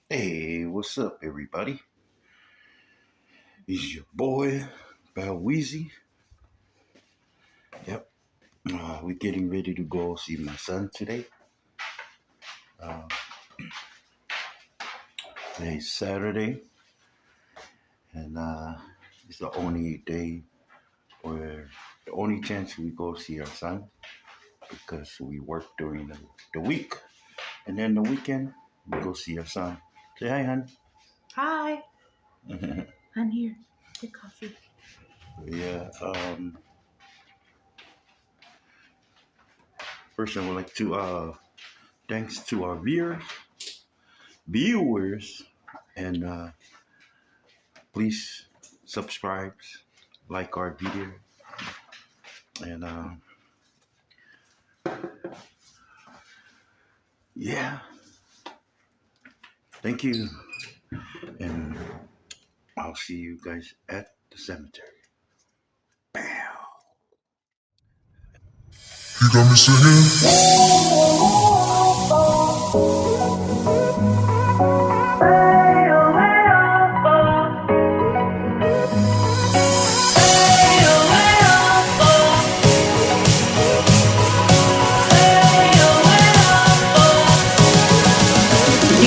Hey, what's up, everybody? It's your boy, Weezy. Yep, we're getting ready to go see my son today. Uh, Today's Saturday, and it's the only day where the only chance we go see our son because we work during the week, and then the weekend we go see our son. Say hi, hon. Hi, I'm here. Your coffee. Yeah. First, I would like to thanks to our viewers, and please subscribe, like our video, and yeah, thank you, and I'll see you guys at the cemetery. Bam. You got me singing.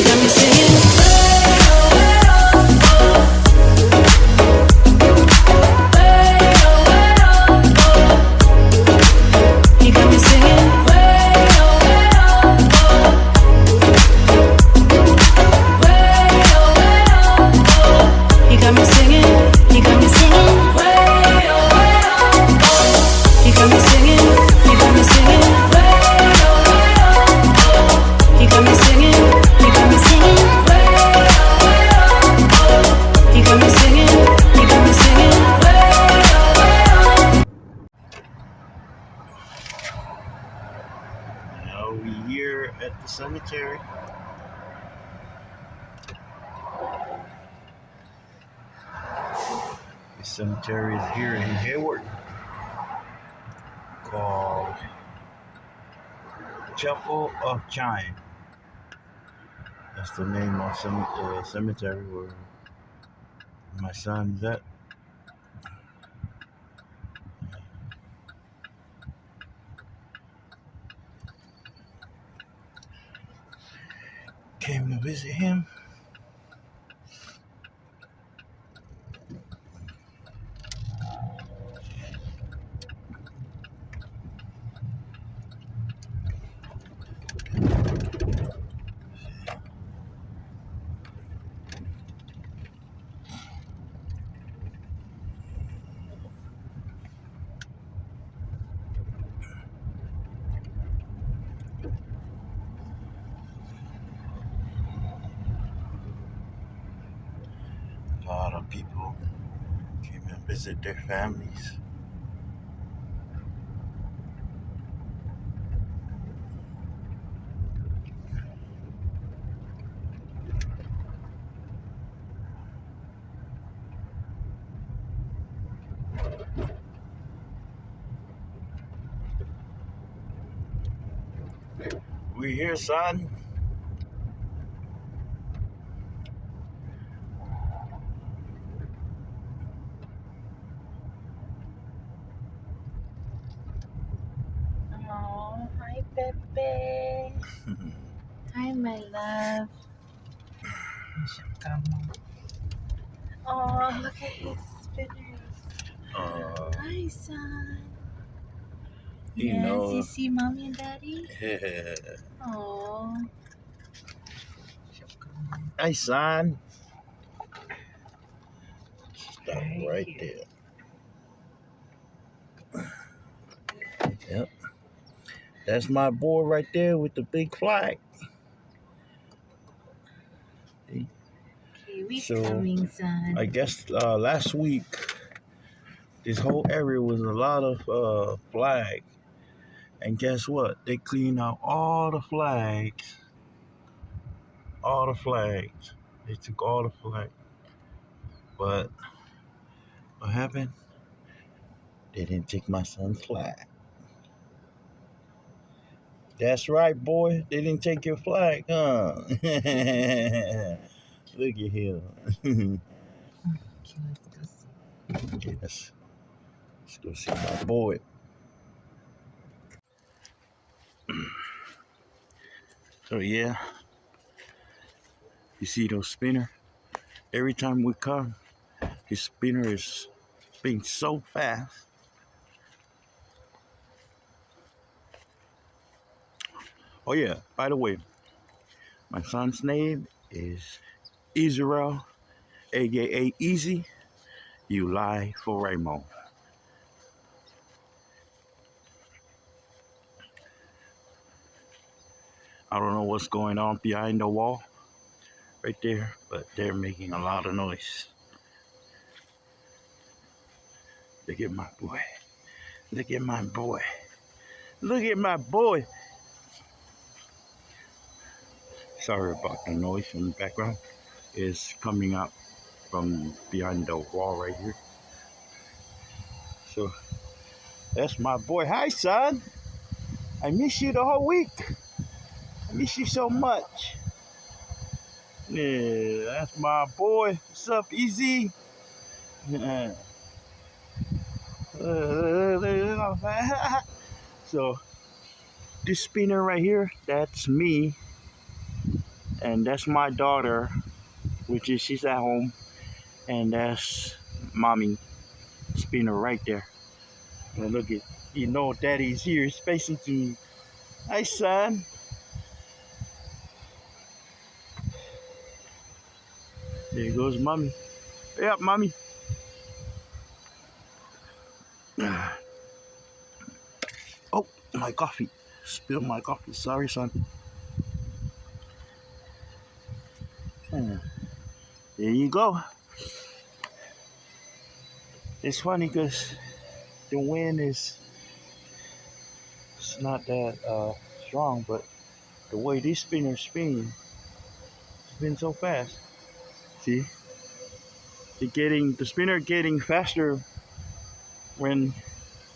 You got me singing. You got me singing. You got me singing. You got me singing. You got me singing. You got me singing. You got me singing. You got me singing. You got me singing. You got me singing. Now we here at the cemetery. The cemetery is here in Hayward, called Chapel of Chime. That's the name of the cemetery where my son's at. Came to visit him. A lot of people came and visit their families. We here, son. Oh, hi, Pepe. Hi, my love. Oh, look at his spinners. uh, Hi, son. you Yes, you know. see mommy and daddy? Oh. Hey, son. Stop right there. Yep. That's my boy right there with the big flag. Okay, we So coming, son. I guess last week this whole area was a lot of flag, and guess what? They cleaned out all the flags. All the flags. They took all the flags. But what happened? They didn't take my son's flag. That's right, boy. They didn't take your flag, huh? Look at him. Okay, let's go see my boy. So yeah, you see those spinner? Every time we come, his spinner is spinning so fast. Oh yeah, by the way, my son's name is Israel, aka Easy. You lie for Raymond. I don't know what's going on behind the wall right there, but they're making a lot of noise. Look at my boy. Look at my boy. Look at my boy. Sorry about the noise in the background. It's coming up from behind the wall right here. So that's my boy. Hi, son. I miss you the whole week. I miss you so much. Yeah, that's my boy. What's up, Izzy? So this spinner right here, that's me, and that's my daughter, which is she's at home, and that's mommy spinner right there. And look at, daddy's here, he's facing to me. Hi, son. There goes mommy. Yeah, mommy. Oh, my coffee. Spilled my coffee. Sorry, son. There you go. It's funny because the wind is it's not that strong, but the way these spinners spin so fast. See, the spinner getting faster when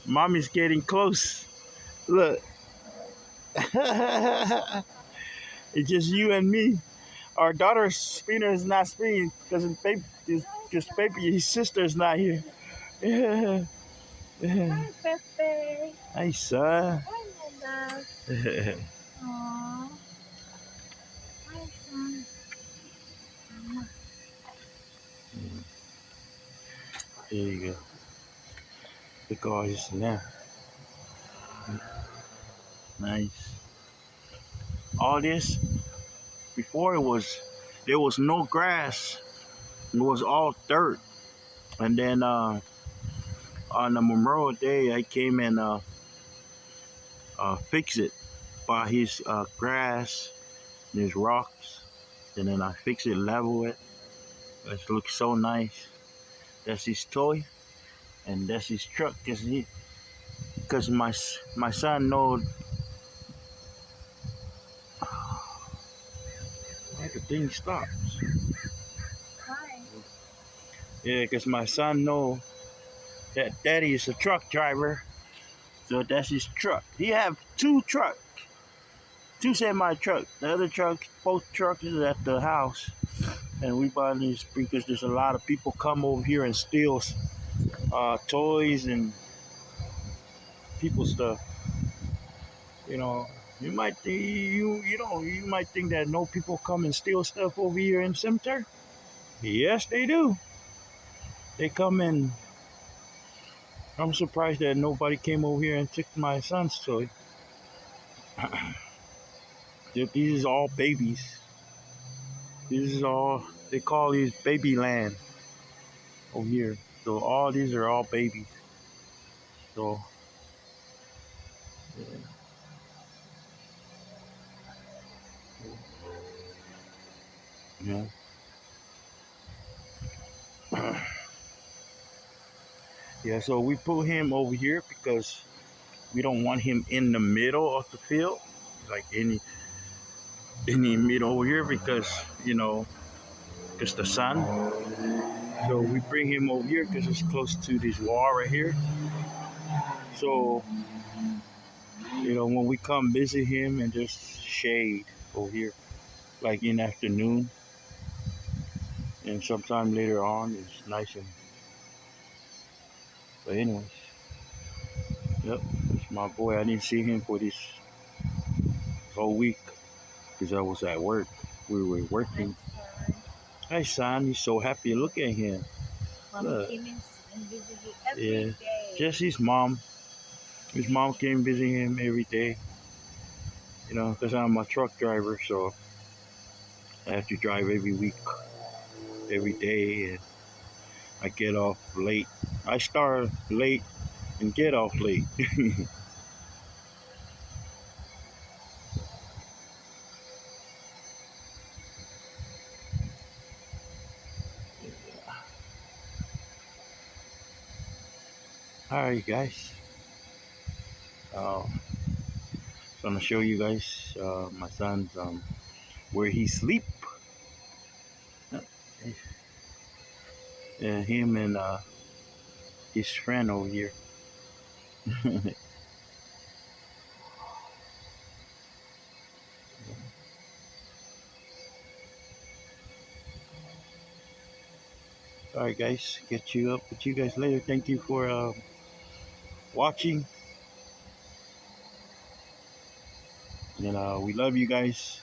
mommy's getting close. Look, it's just you and me. Our daughter's spinner is not spinning because baby, his sister's not here. Hi, Pepe. Hi, son. Hi, Nana. There Aww. Hi, son. you go. The guys now. Nice. All this before there was no grass. It was all dirt. And then on the Memorial Day, I came and fix it by his grass and his rocks. And then I fix it, level it. It looks so nice. That's his toy, and that's his truck. Cause my son knows why the thing stops. Hi. Yeah, cause my son know that daddy is a truck driver, so that's his truck. He have two trucks, two semi trucks. The other truck, both trucks is at the house, and we buy these because there's a lot of people come over here and steal toys and people stuff. You know, you might think you might think that no people come and steal stuff over here in cemetery. Yes, they do. They come in. I'm surprised that nobody came over here and took my son's toy. These is all babies. This is all they call these baby land over here. So all these are all babies. So yeah. Yeah, so we put him over here because we don't want him in the middle of the field, like any middle over here because because the sun. So we bring him over here because it's close to this wall right here. So When we come visit him and just shade over here, like in afternoon and sometime later on, it's nice and. But anyways, yep, it's my boy. I didn't see him for this whole week because I was at work. We were working. Hi, son. He's so happy. Look at him. Mommy Look. came in and visited every Yeah. day. Just his mom. His mom came visit him every day. Because I'm a truck driver, so I have to drive every week, every day, and I get off late. I start late and get off late. All right, guys. Uh, so I'm gonna show you guys my son's where he sleep. Him and his friend over here. All right, guys. Get you up with you guys later. Thank you for watching, and we love you guys.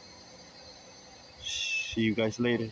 See you guys later.